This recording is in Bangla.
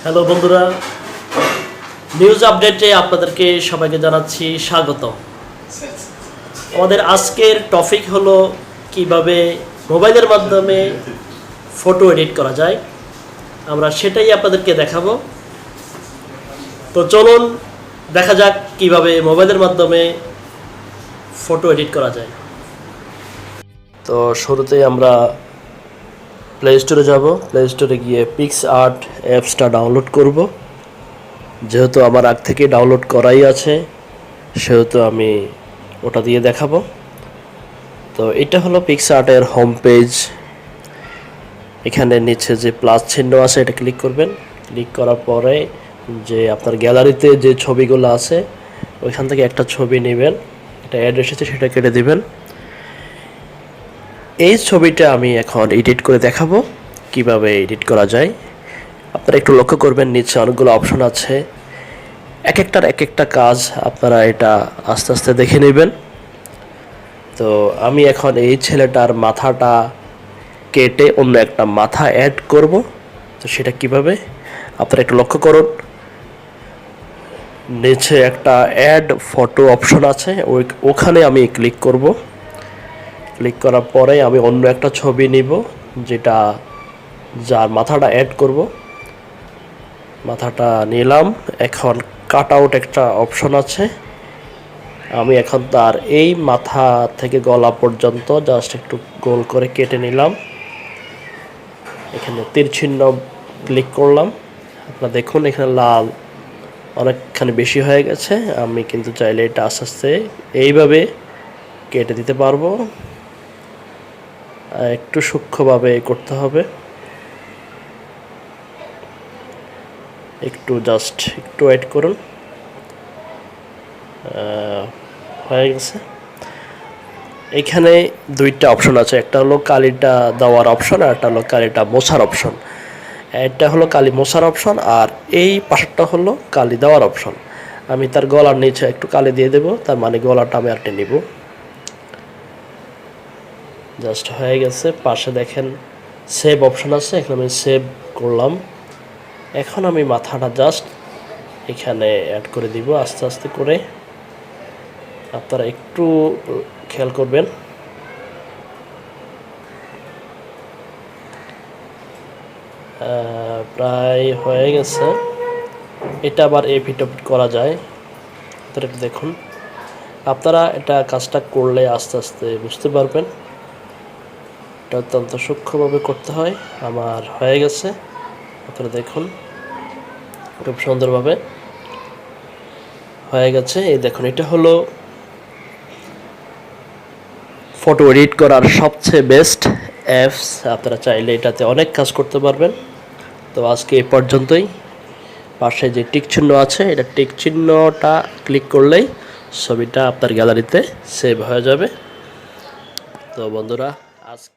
হ্যালো বন্ধুরা, নিউজ আপডেটে আপনাদেরকে সবাইকে জানাচ্ছি স্বাগত। আমাদের আজকের টপিক হলো কিভাবে মোবাইলের মাধ্যমে ফটো এডিট করা যায়। আমরা সেটাই আপনাদেরকে দেখাবো। তো চলুন দেখা যাক কিভাবে মোবাইলের মাধ্যমে ফটো এডিট করা যায়। তো শুরুতেই আমরা প্লে স্টোরে যাব। প্লে স্টোরে গিয়ে পিক্সআর্ট অ্যাপসটা ডাউনলোড করব। যেহেতু আমার আগ থেকে ডাউনলোড করাই আছে, সেহেতু আমি ওটা দিয়ে দেখাবো। তো এটা হলো পিক্সআর্টের হোম পেজ। এখানে নিচে যে প্লাস চিহ্ন আছে এটা ক্লিক করবেন। ক্লিক করার পরে যে আপনার গ্যালারিতে যে ছবিগুলো আছে ওইখান থেকে একটা ছবি নেবেন, এটা অ্যাড এসেছে সেটা কেটে দিবেন। এই ছবিটা আমি এখন এডিট করে দেখাবো কিভাবে এডিট করা যায়। আপনারা একটু লক্ষ্য করবেন, নিচে অনেকগুলো অপশন আছে, এক একটার এক একটা কাজ আপনারা এটা আস্তে আস্তে দেখে নেবেন। তো আমি এখন এই ছেলেটার মাথাটা কেটে অন্য একটা মাথা অ্যাড করব। তো সেটা কিভাবে আপনারা একটু লক্ষ্য করুন। নিচে একটা অ্যাড ফটো অপশন আছে, ওখানে আমি ক্লিক করব। ক্লিক করার পরে আমি অন্য একটা ছবি নিব যেটা যার মাথাটা অ্যাড করব। মাথাটা নিলাম। এখন কাট আউট একটা অপশন আছে, আমি এখন তার এই মাথা থেকে গলা পর্যন্ত জাস্ট একটু গোল করে কেটে নিলাম। এখানে তীর চিহ্ন ক্লিক করলাম। আপনারা দেখুন এখানে লাল অনেকখানি বেশি হয়ে গেছে। আমি কিন্তু চাইলে এটা আস্তে আস্তে এইভাবে কেটে দিতে পারবো। একটু সূক্ষ্মভাবে করতে হবে, একটু জাস্ট একটু ওয়েট করুন। হয়ে গেছে। এখানে দুইটা অপশন আছে, একটা হলো কালিটা দেওয়ার অপশন আর একটা হলো কালিটা মোছার অপশন। এটা হলো কালি মোছার অপশন আর এই পাশেরটা হলো কালি দেওয়ার অপশন। আমি তার গলার নিচে একটু কালি দিয়ে দেব, তার মানে গলাটা আমি আরটে নিব। জাস্ট হয়ে গেছে। পাশে দেখেন সেভ অপশন আছে, এখানে আমি সেভ করলাম। এখন আমি মাথাটা জাস্ট এখানে অ্যাড করে দিব আস্তে আস্তে করে। আপনারা একটু খেয়াল করবেন। প্রায় হয়ে গেছে। এটা আবার এপিট ওপিট করা যায়, আপনারা একটু দেখুন। আপনারা এটা কাজটা করলে আস্তে আস্তে বুঝতে পারবেন। এটা অত্যন্ত সূক্ষ্মভাবে করতে হয়। আমার হয়ে গেছে, আপনারা দেখুন খুব সুন্দরভাবে হয়ে গেছে। এই দেখুন, এটা হলো ফটো এডিট করার সবচেয়ে বেস্ট অ্যাপস। আপনারা চাইলে এটাতে অনেক কাজ করতে পারবেন। তো আজকে এই পর্যন্তই। পাশে যে টিক চিহ্ন আছে, এটা টিক চিহ্নটা ক্লিক করলেই ছবিটা আপনার গ্যালারিতে সেভ হয়ে যাবে। তো বন্ধুরা,